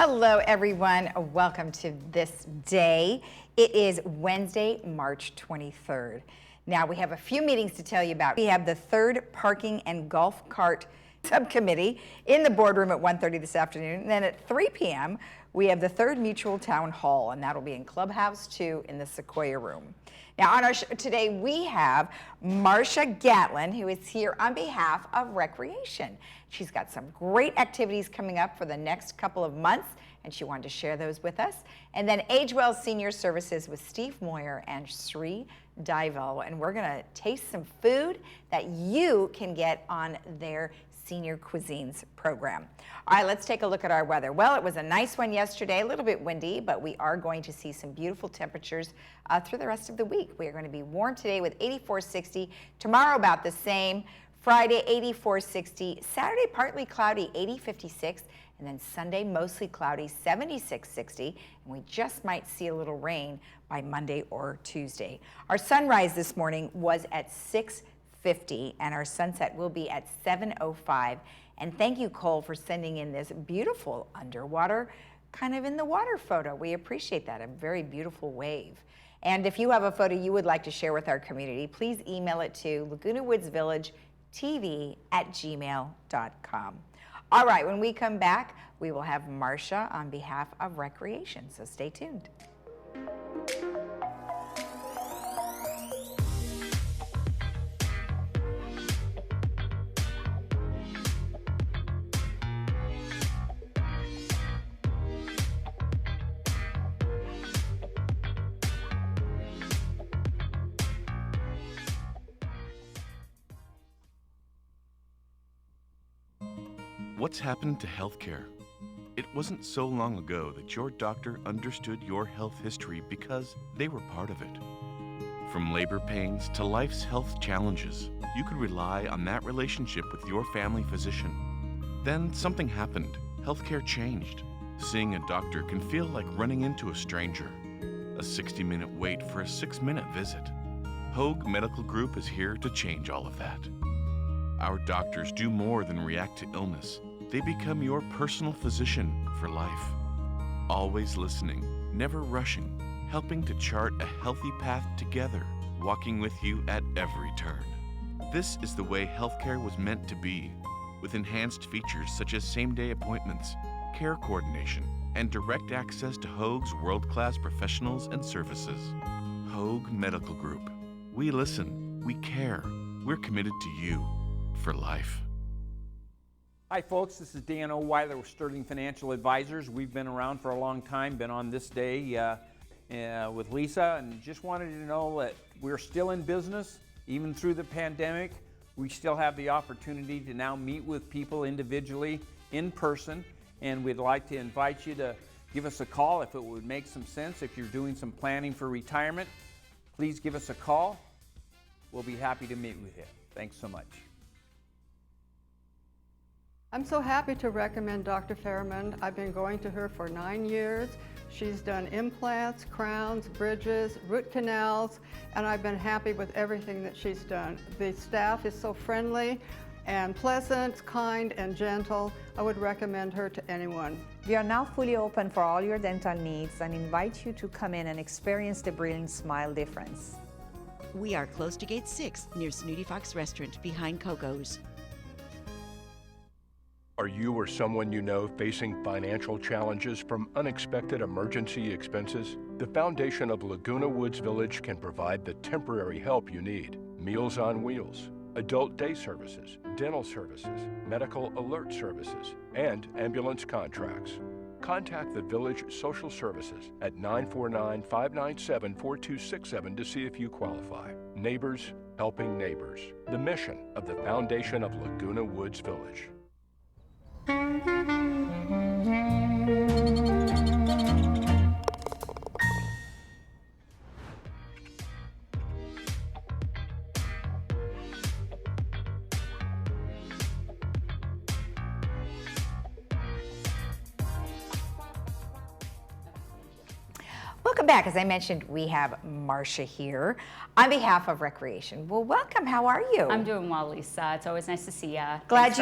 Hello, everyone. Welcome to This Day. It is Wednesday, March 23rd. Now, we have a few meetings to tell you about. We have the third parking and golf cart subcommittee in the boardroom at 1:30 this afternoon. And then at 3 p.m., we have the third mutual town hall, and that'll be in Clubhouse 2 in the Sequoia room. Now, on our show today, we have Marcia Gatlin, who is here on behalf of Recreation. She's got some great activities coming up for the next couple of months, and she wanted to share those with us. And then Age Well Senior Services with Steve Moyer and Sri Dival, and we're gonna taste some food that you can get on their Senior Cuisines program. All right, let's take a look at our weather. Well, it was a nice one yesterday, a little bit windy, but we are going to see some beautiful temperatures through the rest of the week. We are going to be warm today with 84-60, tomorrow about the same, Friday 84-60, Saturday partly cloudy 80-56, and then Sunday mostly cloudy 76-60, and we just might see a little rain by Monday or Tuesday. Our sunrise this morning was at 6:50, and our sunset will be at 7:05. And thank you, Cole, for sending in this beautiful underwater, kind of in the water photo. We appreciate that, a very beautiful wave. And if you have a photo you would like to share with our community, please email it to lagunawoodsvillagetv@gmail.com. All right, when we come back, we will have Marcia on behalf of Recreation, so stay tuned. What's happened to healthcare? It wasn't so long ago that your doctor understood your health history because they were part of it. From labor pains to life's health challenges, you could rely on that relationship with your family physician. Then something happened. Healthcare changed. Seeing a doctor can feel like running into a stranger. A 60-minute wait for a 6-minute visit. Hogue Medical Group is here to change all of that. Our doctors do more than react to illness. They become your personal physician for life. Always listening, never rushing, helping to chart a healthy path together, walking with you at every turn. This is the way healthcare was meant to be, with enhanced features such as same-day appointments, care coordination, and direct access to Hogue's world-class professionals and services. Hogue Medical Group. We listen, we care, we're committed to you for life. Hi folks, this is Dan O'Weiler with Sterling Financial Advisors. We've been around for a long time, been on This Day with Lisa, and just wanted you to know that we're still in business, even through the pandemic. We still have the opportunity to now meet with people individually in person, and we'd like to invite you to give us a call if it would make some sense. If you're doing some planning for retirement, please give us a call. We'll be happy to meet with you. Thanks so much. I'm so happy to recommend Dr. Fairman. I've been going to her for 9 years. She's done implants, crowns, bridges, root canals, and I've been happy with everything that she's done. The staff is so friendly and pleasant, kind, and gentle. I would recommend her to anyone. We are now fully open for all your dental needs and invite you to come in and experience the Brilliant Smile difference. We are close to Gate 6 near Snooty Fox Restaurant behind Coco's. Are you or someone you know facing financial challenges from unexpected emergency expenses? The foundation of Laguna Woods Village can provide the temporary help you need. Meals on Wheels, adult day services, dental services, medical alert services, and ambulance contracts. Contact the Village Social Services at 949-597-4267 to see if you qualify. Neighbors helping neighbors. The mission of the foundation of Laguna Woods Village. Welcome back. As I mentioned, we have Marcia here on behalf of Recreation. Well, welcome. How are you? I'm doing well, Lisa. It's always nice to see you. Glad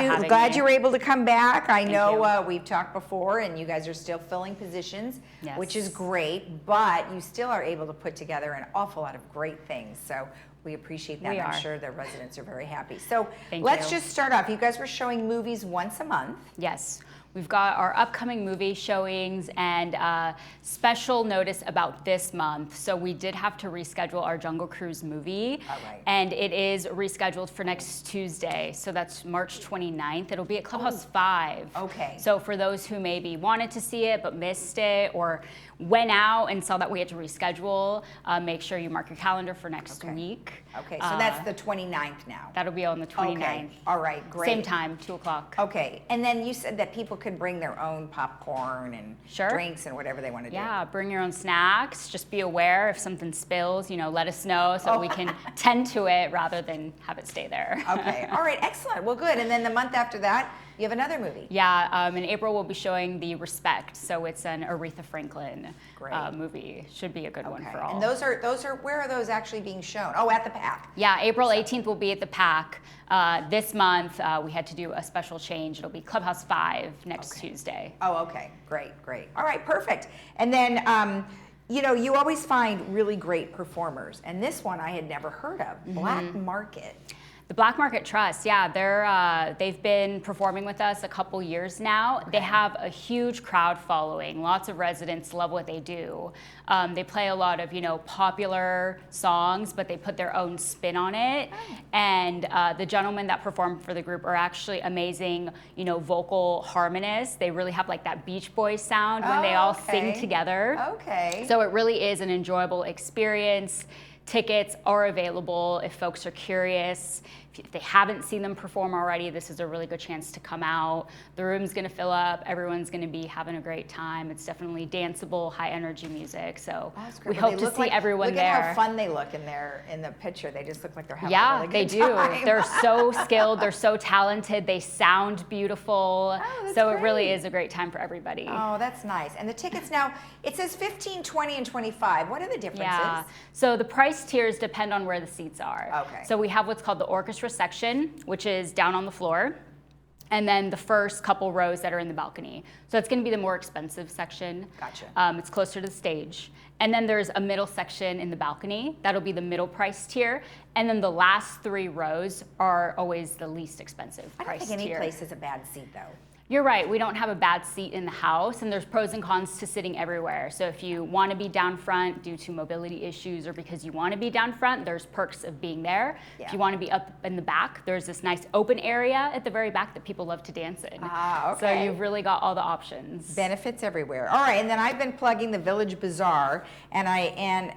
you were able to come back. I know you. we've talked before, and you guys are still filling positions, Yes. which is great. But you still are able to put together an awful lot of great things. So we appreciate that. We I'm are. sure the residents are very happy. So Thank let's you. just start off. You guys were showing movies once a month. Yes. We've got our upcoming movie showings and special notice about this month. So we did have to reschedule our Jungle Cruise movie. All right. And it is rescheduled for next Tuesday. So that's March 29th. It'll be at Clubhouse 5. Okay. So for those who maybe wanted to see it but missed it or went out and saw that we had to reschedule, make sure you mark your calendar for next week. Okay, so that's the 29th now. That'll be on the 29th. Okay. All right, great. Same time, 2 o'clock. Okay, and then you said that people could bring their own popcorn and Sure. drinks and whatever they want to do. Yeah, bring your own snacks. Just be aware if something spills, let us know so we can tend to it rather than have it stay there. Okay, all right, excellent. Well, good. And then the month after that, you have another movie. Yeah, in April we'll be showing The Respect. So it's an Aretha Franklin Great. Movie. Should be a good one Okay, for all. and those are where are those actually being shown? Oh, at the PAC. Yeah, April 18th will be at the PAC. This month we had to do a special change. It'll be Clubhouse 5 next Tuesday. Oh, okay, great. All right, perfect. And then, you always find really great performers, and this one I had never heard of, Black Market. The Black Market Trust, yeah, they've been performing with us a couple years now. They have a huge crowd following. Lots of residents love what they do. They play a lot of, popular songs, but they put their own spin on it. And the gentlemen that perform for the group are actually amazing, vocal harmonists. They really have like that Beach Boys sound when they all sing together. Okay. So it really is an enjoyable experience. Tickets are available if folks are curious. If they haven't seen them perform already, this is a really good chance to come out. The room's gonna fill up, everyone's gonna be having a great time. It's definitely danceable, high energy music. So we hope to see everyone there. Look at how fun they look in the picture. They just look like they're having a Yeah, really they good do. time. They're so skilled, they're so talented, they sound beautiful. that's So it really great. is a great time for everybody. Oh, that's nice. And the tickets now, it says 15, 20, and 25. What are the differences? Yeah, so the price tiers depend on where the seats are. Okay. So we have what's called the orchestra section, which is down on the floor, and then the first couple rows that are in the balcony. So it's gonna be the more expensive section. Gotcha. It's closer to the stage. And then there's a middle section in the balcony. That'll be the middle price tier. And then the last 3 rows are always the least expensive I don't price think any tier. place is a bad seat, though. You're right, we don't have a bad seat in the house, and there's pros and cons to sitting everywhere. So if you want to be down front due to mobility issues or because you want to be down front, there's perks of being there. Yeah. If you want to be up in the back, there's this nice open area at the very back that people love to dance in. Ah, So okay. you've really got all the options. Benefits everywhere. All right, and then I've been plugging the Village Bazaar, and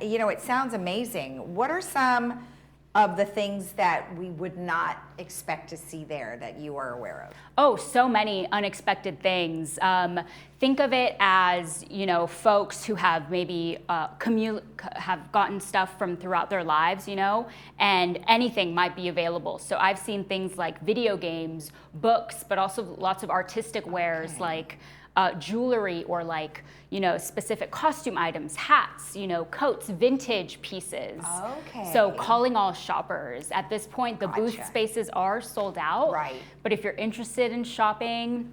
it sounds amazing. What are some of the things that we would not expect to see there that you are aware of? Oh, so many unexpected things. Think of it as, folks who have maybe have gotten stuff from throughout their lives, and anything might be available. So I've seen things like video games, books, but also lots of artistic wares like jewelry or specific costume items, hats, coats, vintage pieces. Okay. So calling all shoppers. At this point, the booth Gotcha. spaces are sold out. Right. But if you're interested in shopping,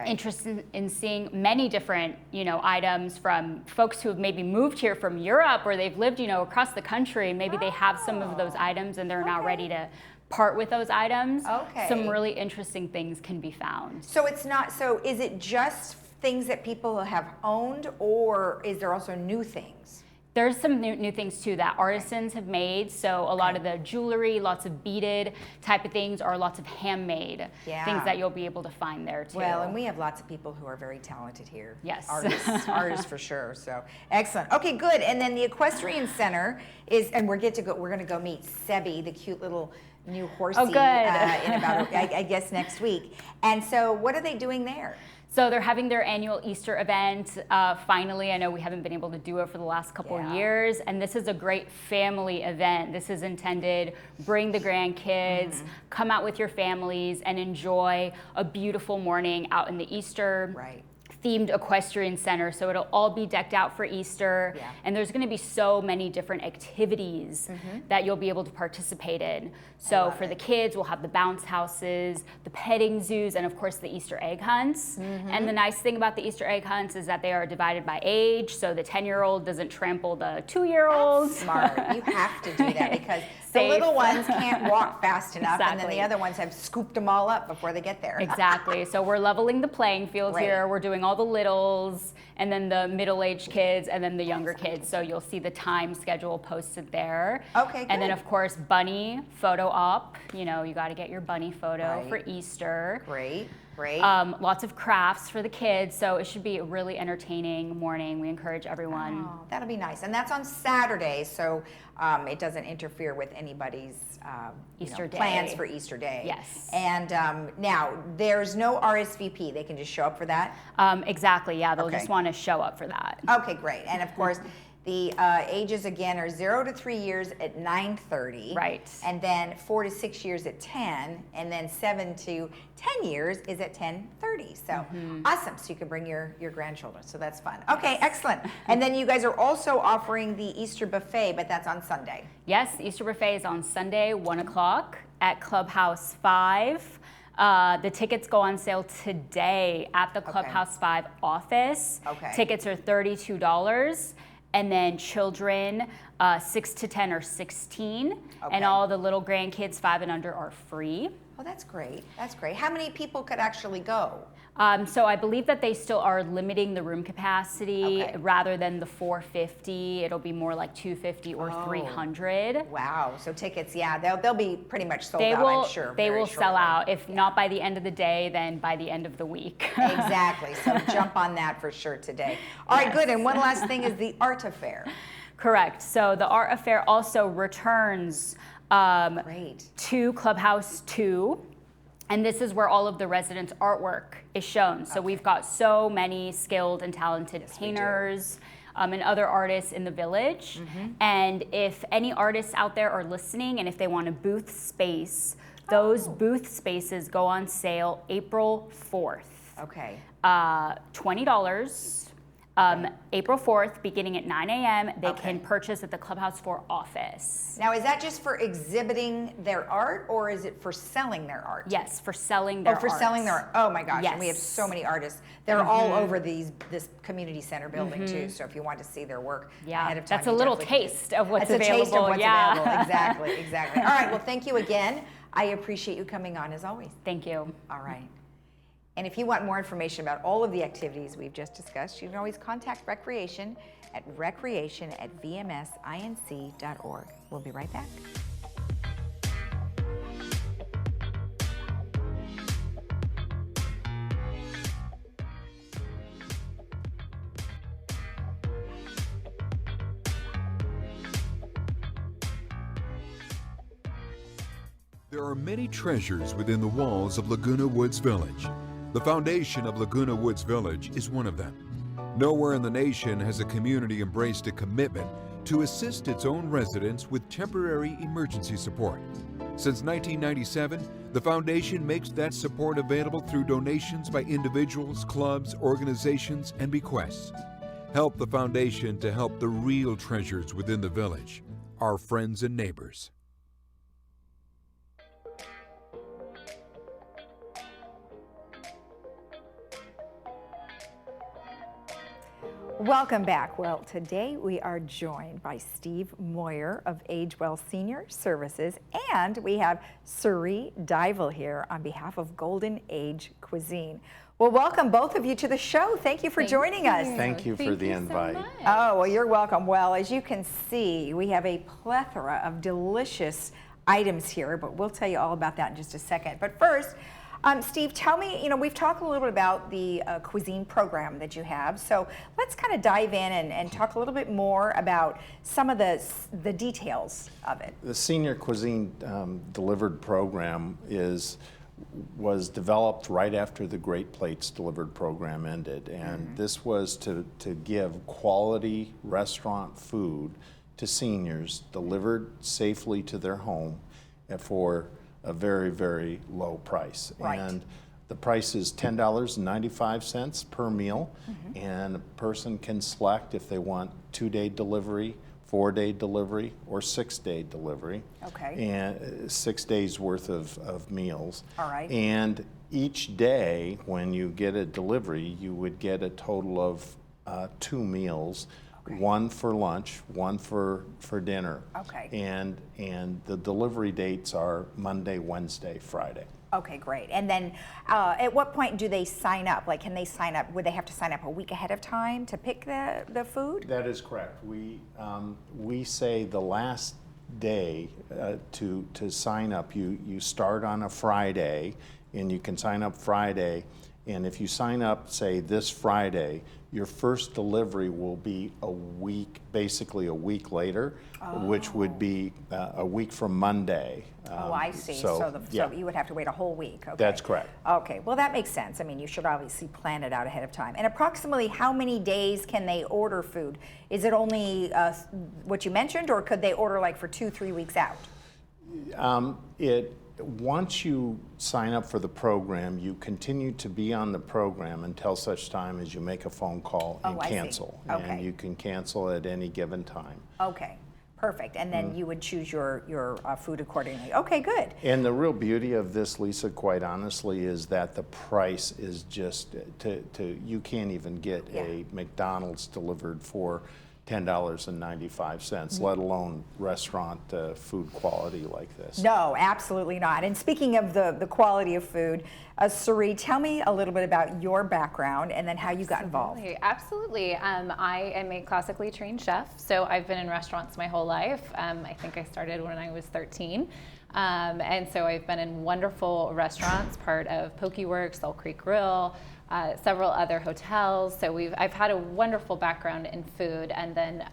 interested in seeing many different, items from folks who have maybe moved here from Europe or they've lived, across the country, maybe they have some of those items and they're now ready to part with those items. Okay. Some really interesting things can be found. So is it just things that people have owned, or is there also new things? There's some new things too that artisans have made. So a lot of the jewelry, lots of beaded type of things, or lots of handmade things that you'll be able to find there too. Well, and we have lots of people who are very talented here. Yes. Artists for sure. So excellent. Okay, good. And then the Equestrian Center is, and we're going to go meet Sebi, the cute little new horsey. Oh, good. In about, I guess, next week. And so, what are they doing there? So they're having their annual Easter event. Finally, I know we haven't been able to do it for the last couple of years, and this is a great family event. This is intended, bring the grandkids, come out with your families, and enjoy a beautiful morning out in the Easter themed equestrian center, so it'll all be decked out for Easter. Yeah. And there's going to be so many different activities that you'll be able to participate in. So for the kids, we'll have the bounce houses, the petting zoos, and of course the Easter egg hunts. And the nice thing about the Easter egg hunts is that they are divided by age, so the 10-year-old doesn't trample the 2-year-olds. Smart. You have to do that because the Safe. little ones can't walk fast enough, and then Exactly. the other ones have scooped them all up before they get there. Exactly. So we're leveling the playing field Great. here. We're doing all the littles, and then the middle-aged kids, and then the younger kids. So you'll see the time schedule posted there. Okay, And then, good. of course, bunny photo op. You know, you got to get your bunny photo Right. for Easter. Great, great. Lots of crafts for the kids. So it should be a really entertaining morning. We encourage everyone. Oh, that'll be nice. And that's on Saturday, so it doesn't interfere with anybody's Easter day. plans for Easter Day. Yes. And now, there's no RSVP. They can just show up for that? Exactly. Yeah, they'll Okay. just want to show up for that. Okay, great. And of course, the ages again are 0 to 3 years at 9:30. Right. And then 4 to 6 years at 10. And then 7 to 10 years is at 10:30. So awesome. So you can bring your grandchildren. So that's fun. Okay, excellent. And then you guys are also offering the Easter buffet, but that's on Sunday. Yes, Easter buffet is on Sunday, 1 o'clock at Clubhouse 5. The tickets go on sale today at the Clubhouse 5 office. Okay. Tickets are $32. And then children 6 to 10 are 16. Okay. And all the little grandkids 5 and under are free. Oh, that's great. That's great. How many people could actually go? So I believe that they still are limiting the room capacity. Okay. Rather than the 450. It'll be more like 250 or 300. Wow. So tickets, yeah, they'll be pretty much sold They out, will, I'm sure. they very will sell shortly. out. If not by the end of the day, then by the end of the week. Exactly. So jump on that for sure today. All right, Yes. good. And one last thing is the art affair. Correct. So the art affair also returns Great. to Clubhouse 2. And this is where all of the residents' artwork is shown. So we've got so many skilled and talented we do. painters and other artists in the village. And if any artists out there are listening and if they want a booth space, those booth spaces go on sale April 4th. Okay. $20. April 4th, beginning at 9 a.m., they can purchase at the Clubhouse 4 office. Now, is that just for exhibiting their art, or is it for selling their art? Yes, for selling their Oh, for art. selling their art. Oh my gosh, and we have Yes. so many artists. They're all over this community center building too, so if you want to see their work Yeah, ahead of time. that's a you little definitely can. taste of what's That's available. a taste of what's yeah. available. Exactly, exactly. All right, well, thank you again. I appreciate you coming on as always. Thank you. All right. And if you want more information about all of the activities we've just discussed, you can always contact Recreation at recreation@vmsinc.org. We'll be right back. There are many treasures within the walls of Laguna Woods Village. The foundation of Laguna Woods Village is one of them. Nowhere in the nation has a community embraced a commitment to assist its own residents with temporary emergency support. Since 1997, the foundation makes that support available through donations by individuals, clubs, organizations, and bequests. Help the foundation to help the real treasures within the village, our friends and neighbors. Welcome back. Well, today we are joined by Steve Moyer of Age Well Senior Services, and we have Suri Dival here on behalf of Golden Age Cuisine. Well, welcome both of you to the show. Thank you for joining us. Thank you for the invite. Oh, well, you're welcome. Well, as you can see, we have a plethora of delicious items here, but we'll tell you all about that in just a second. But first, Steve, tell me, we've talked a little bit about the Cuisine program that you have, so let's kind of dive in and talk a little bit more about some of the details of it. The Senior Cuisine Delivered program was developed right after the Great Plates Delivered program ended, and this was to give quality restaurant food to seniors delivered safely to their home for a very, very low price. Right. And The price is $10.95 per meal, and a person can select if they want 2-day delivery, 4-day delivery, or 6-day delivery. Okay. And 6 days worth of meals. All right. And each day, when you get a delivery, you would get a total of 2 meals. Okay. One for lunch, one for dinner. Okay. And the delivery dates are Monday, Wednesday, Friday. Okay, great. And then at what point do they sign up? Like, can they sign up? Would they have to sign up a week ahead of time to pick the food? That is correct. We say the last day to sign up. You start on a Friday, and you can sign up Friday. And if you sign up, say this Friday, your first delivery will be a week, basically a week later, which would be a week from Monday. Oh, I see. So you would have to wait a whole week. Okay. That's correct. Okay, well, that makes sense. I mean, you should obviously plan it out ahead of time. And approximately how many days can they order food? Is it only what you mentioned, or could they order like for 2-3 weeks out? Once you sign up for the program, you continue to be on the program until such time as you make a phone call and cancel. I see. Okay. And you can cancel at any given time. Okay, perfect. And then you would choose your food accordingly. Okay, good. And the real beauty of this, Lisa, quite honestly, is that the price is just, you can't even get a McDonald's delivered for $10.95, let alone restaurant food quality like this. No, absolutely not. And speaking of the quality of food, Suri, tell me a little bit about your background and then how you got involved. Absolutely. I am a classically trained chef, so I've been in restaurants my whole life. I think I started when I was 13. And so I've been in wonderful restaurants, part of Pokeworks, Salt Creek Grill, several other hotels. So I've had a wonderful background in food. And then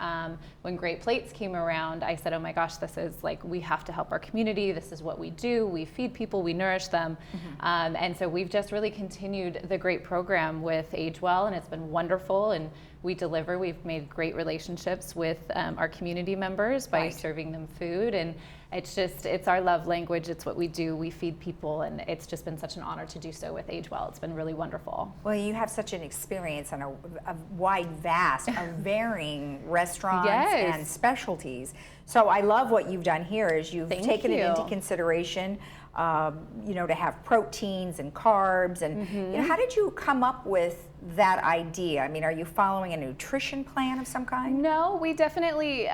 when Great Plates came around, I said, oh my gosh, this is like, we have to help our community. This is what we do. We feed people, we nourish them. And so we've just really continued the great program with Age Well, and it's been wonderful. And we deliver. We've made great relationships with our community members by serving them food. And it's our love language. It's what we do. We feed people, and it's just been such an honor to do so with Age Well. It's been really wonderful. Well, you have such an experience and a wide, vast of varying restaurants and specialties. So I love what you've done here is you've taken it into consideration, to have proteins and carbs. And how did you come up with that idea? I mean, are you following a nutrition plan of some kind? No, we definitely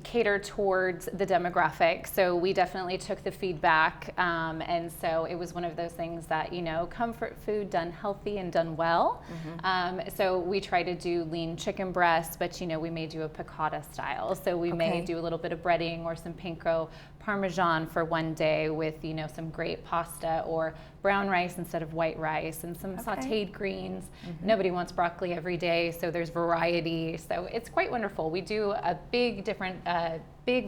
cater towards the demographic. So we definitely took the feedback. And so it was one of those things that, comfort food done healthy and done well. So we try to do lean chicken breast, but, we may do a piccata style. So we may do a little bit of breading or some panko Parmesan for one day with, some great pasta or brown rice instead of white rice and some sauteed greens. Nobody wants broccoli every day, so there's variety. So it's quite wonderful. We do a big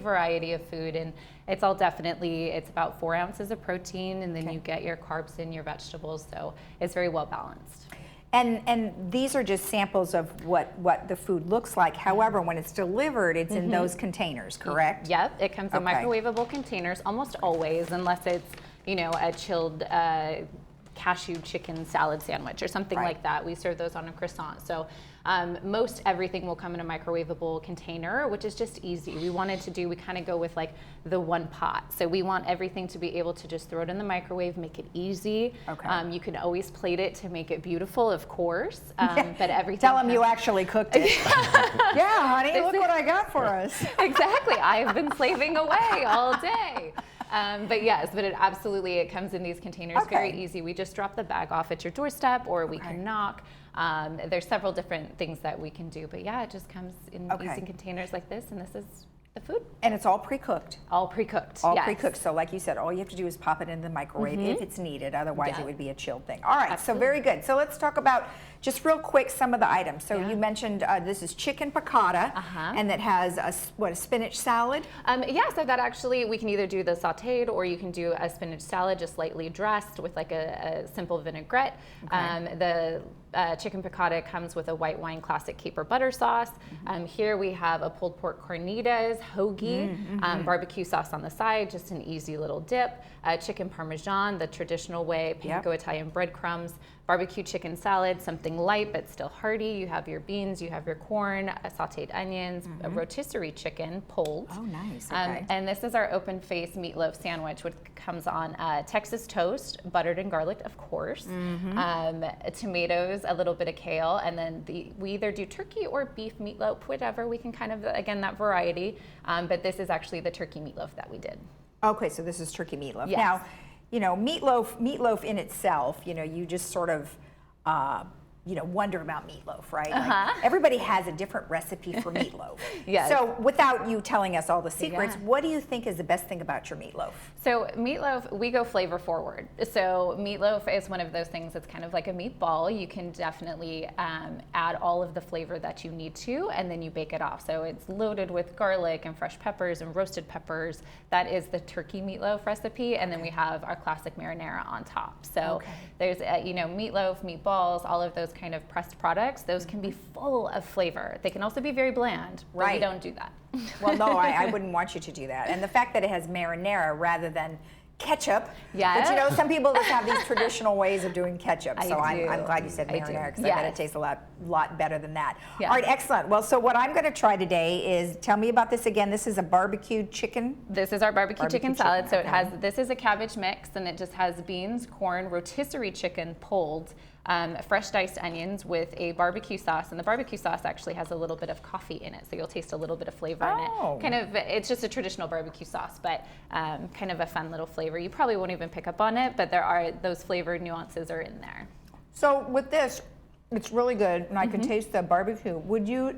variety of food, and it's all it's about 4 ounces of protein, and then you get your carbs and your vegetables, so it's very well balanced. And these are just samples of what the food looks like. However, when it's delivered, it's in those containers, correct? Yep, it comes in microwavable containers almost always, unless it's, a chilled cashew chicken salad sandwich or something like that. We serve those on a croissant. So most everything will come in a microwavable container, which is just easy. We kind of go with like the one pot. So we want everything to be able to just throw it in the microwave, make it easy. You can always plate it to make it beautiful, of course, but everything. Tell them you actually cooked it. Yeah, honey, look what I got for us. Exactly. I've been slaving away all day. But it comes in these containers, very easy. We just drop the bag off at your doorstep, or we can knock. There's several different things that we can do, but it just comes in easy containers like this, and this is the food. And it's all pre-cooked? All pre-cooked, All pre-cooked, so like you said, all you have to do is pop it in the microwave if it's needed, otherwise it would be a chilled thing. All right, so very good. So let's talk about, just real quick, some of the items. So you mentioned this is chicken piccata, and that has a spinach salad? So that actually, we can either do the sauteed, or you can do a spinach salad just lightly dressed with like a simple vinaigrette. The chicken piccata comes with a white wine classic caper butter sauce. Here we have a pulled pork carnitas, hoagie, barbecue sauce on the side, just an easy little dip. Chicken parmesan, the traditional way, panko Italian breadcrumbs, barbecue chicken salad, something light but still hearty. You have your beans, you have your corn, sauteed onions, a rotisserie chicken pulled. Oh, nice. Okay. And this is our open face meatloaf sandwich, which comes on Texas toast, buttered and garlic, of course, tomatoes, a little bit of kale, and then we either do turkey or beef meatloaf, whatever. We can kind of, again, that variety. But this is actually the turkey meatloaf that we did. Okay, so this is turkey meatloaf. Yes. Now, you know, meatloaf in itself, you know, you just sort of, you know, wonder about meatloaf, right? Like, everybody has a different recipe for meatloaf. Yes. So without you telling us all the secrets, what do you think is the best thing about your meatloaf? So meatloaf, we go flavor forward. So meatloaf is one of those things that's kind of like a meatball. You can definitely add all of the flavor that you need to, and then you bake it off. So it's loaded with garlic and fresh peppers and roasted peppers. That is the turkey meatloaf recipe, and then we have our classic marinara on top. So there's, you know, meatloaf, meatballs, all of those kind of pressed products. Those can be full of flavor. They can also be very bland, but we don't do that. Well, no, I wouldn't want you to do that. And the fact that it has marinara rather than ketchup, but you know, some people just have these traditional ways of doing ketchup. So I'm glad you said marinara, because I bet it tastes a lot better than that. All right, excellent. Well, so what I'm going to try today is, tell me about this again. This is a barbecue chicken. This is our barbecue chicken salad. So it has, this is a cabbage mix, and it just has beans, corn, rotisserie chicken pulled, fresh diced onions with a barbecue sauce, and the barbecue sauce actually has a little bit of coffee in it, so you'll taste a little bit of flavor in it. Kind of, it's just a traditional barbecue sauce, but kind of a fun little flavor. You probably won't even pick up on it, but there are those flavor nuances are in there. So with this, it's really good, and I can taste the barbecue. Would you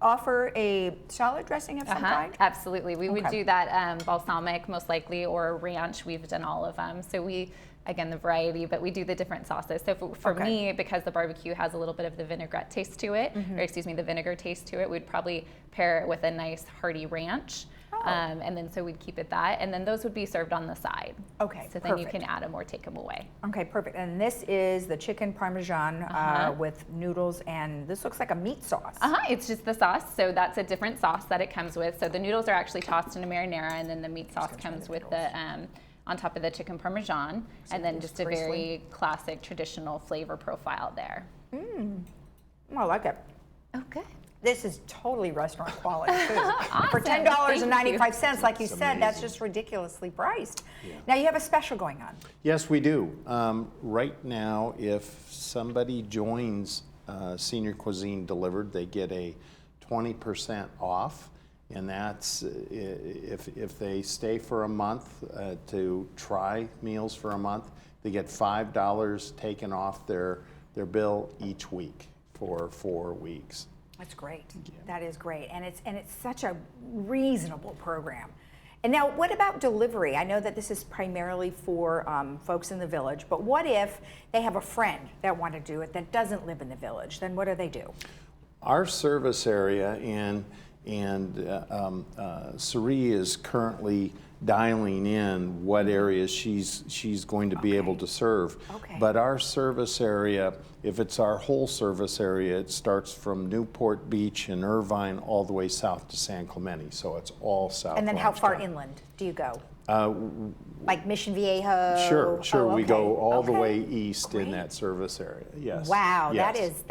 offer a salad dressing of some kind? Absolutely, we would do that balsamic most likely, or ranch. We've done all of them. So we, again, the variety, but we do the different sauces. So for me, because the barbecue has a little bit of the vinaigrette taste to it, or excuse me, the vinegar taste to it, we'd probably pair it with a nice hearty ranch. And then so we'd keep it that, and then those would be served on the side. Okay, so then you can add them or take them away. Okay, perfect. And this is the chicken parmesan with noodles, and this looks like a meat sauce. It's just the sauce, so that's a different sauce that it comes with. So the noodles are actually tossed in a marinara, and then the meat sauce comes with the on top of the chicken parmesan, and then just a very classic traditional flavor profile there. I like it. Oh, good. This is totally restaurant quality food. For $10.95, like you said, that's just ridiculously priced. Now you have a special going on. Yes, we do. Right now, if somebody joins Senior Cuisine Delivered, they get a 20% off. And that's if they stay for a month to try meals for a month, they get $5 taken off their bill each week for 4 weeks. That's great. That is great, and it's such a reasonable program. And now, what about delivery? I know that this is primarily for folks in the village, but what if they have a friend that want to do it that doesn't live in the village? Then what do they do? Our service area and Sari is currently dialing in what areas she's going to be able to serve. But our service area, if it's our whole service area, it starts from Newport Beach and Irvine all the way south to San Clemente. So it's all south. And then how far inland do you go? Like Mission Viejo? Sure. We go all the way east in that service area. Yes. Wow, that is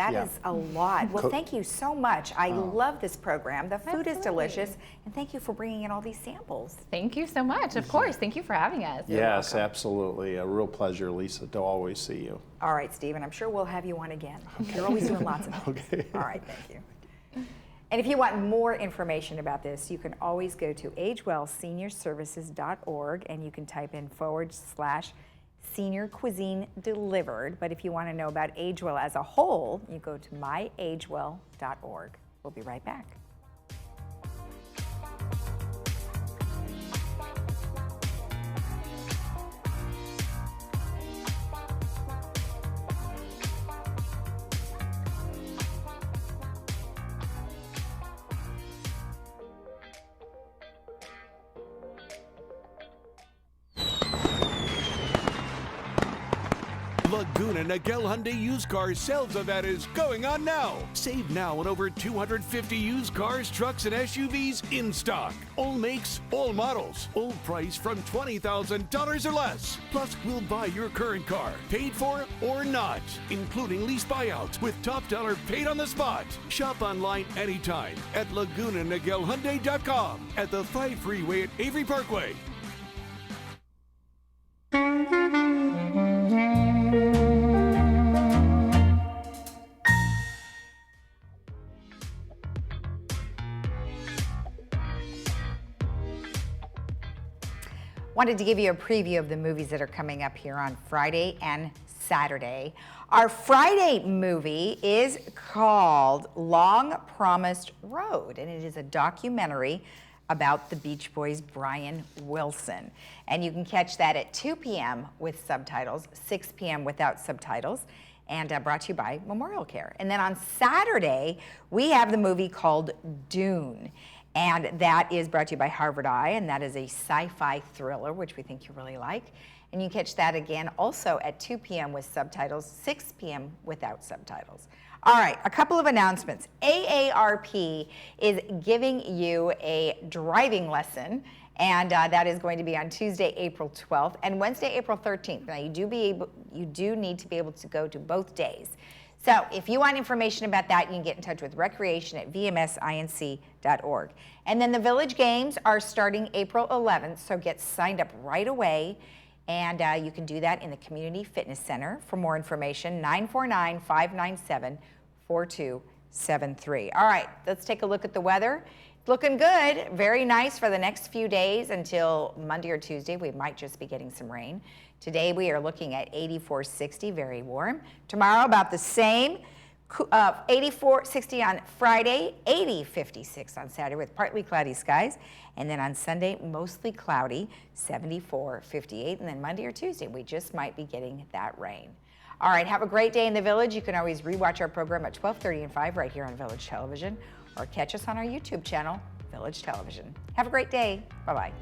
a lot. Well, thank you so much. I love this program. The food is delicious, and thank you for bringing in all these samples. Thank you so much. Of course. Thank you for having us. Yes, absolutely. A real pleasure, Lisa, to always see you. All right, Stephen. I'm sure we'll have you on again. You're always doing lots of things. All right, thank you. And if you want more information about this, you can always go to agewellseniorservices.org, and you can type in /Senior Cuisine Delivered. But if you want to know about AgeWell as a whole, you go to myagewell.org. We'll be right back. Laguna Niguel Hyundai used car sales event is going on now. Save now on over 250 used cars, trucks, and SUVs in stock. All makes, all models. All price from $20,000 or less. Plus, we'll buy your current car, paid for or not, including lease buyouts with top dollar paid on the spot. Shop online anytime at LagunaNiguelHyundai.com at the 5 freeway at Avery Parkway. Wanted to give you a preview of the movies that are coming up here on Friday and Saturday. Our Friday movie is called Long Promised Road, and it is a documentary about the Beach Boys' Brian Wilson. And you can catch that at 2 p.m. with subtitles, 6 p.m. without subtitles, and brought to you by Memorial Care. And then on Saturday, we have the movie called Dune. And that is brought to you by Harvard Eye, and that is a sci-fi thriller, which we think you really like. And you can catch that again also at 2 p.m. with subtitles, 6 p.m. without subtitles. All right, a couple of announcements. AARP is giving you a driving lesson, and that is going to be on Tuesday, April 12th, and Wednesday, April 13th. Now, you do need to be able to go to both days. So if you want information about that, you can get in touch with recreation@vmsinc.org. And then the Village Games are starting April 11th, so get signed up right away. And you can do that in the Community Fitness Center. For more information, 949-597-4273. All right, let's take a look at the weather. Looking good, very nice for the next few days until Monday or Tuesday. We might just be getting some rain. Today we are looking at 84-60, very warm. Tomorrow about the same, 84-60 on Friday, 80-56 on Saturday with partly cloudy skies. And then on Sunday, mostly cloudy, 74-58. And then Monday or Tuesday, we just might be getting that rain. All right, have a great day in the Village. You can always rewatch our program at 12:30 and 5 right here on Village Television, or catch us on our YouTube channel, Village Television. Have a great day. Bye-bye.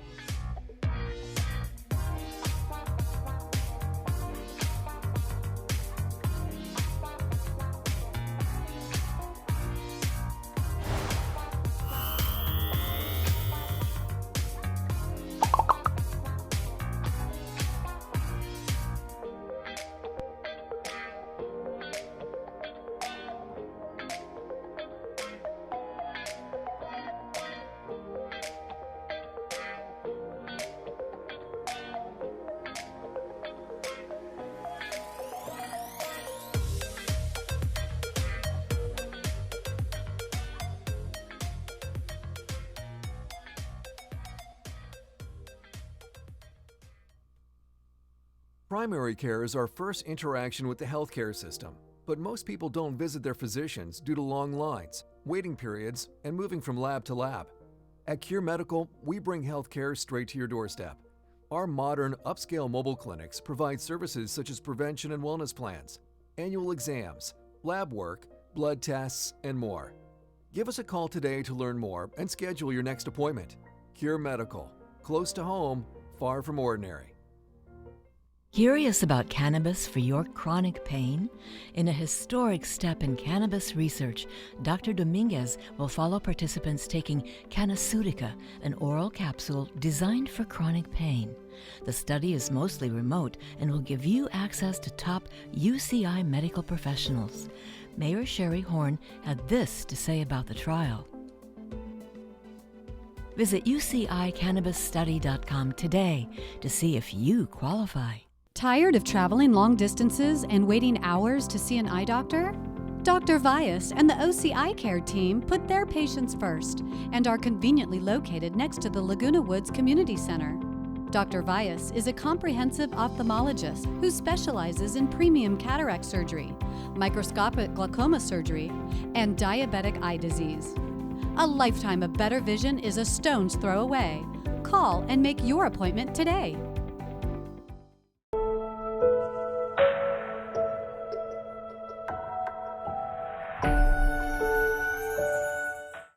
Primary care is our first interaction with the healthcare system, but most people don't visit their physicians due to long lines, waiting periods, and moving from lab to lab. At Cure Medical, we bring healthcare straight to your doorstep. Our modern, upscale mobile clinics provide services such as prevention and wellness plans, annual exams, lab work, blood tests, and more. Give us a call today to learn more and schedule your next appointment. Cure Medical, close to home, far from ordinary. Curious about cannabis for your chronic pain? In a historic step in cannabis research, Dr. Dominguez will follow participants taking Cannaceutica, an oral capsule designed for chronic pain. The study is mostly remote and will give you access to top UCI medical professionals. Mayor Sherry Horn had this to say about the trial. Visit UCICannabisStudy.com today to see if you qualify. Tired of traveling long distances and waiting hours to see an eye doctor? Dr. Vyas and the OC Eye Care team put their patients first and are conveniently located next to the Laguna Woods Community Center. Dr. Vyas is a comprehensive ophthalmologist who specializes in premium cataract surgery, microscopic glaucoma surgery, and diabetic eye disease. A lifetime of better vision is a stone's throw away. Call and make your appointment today.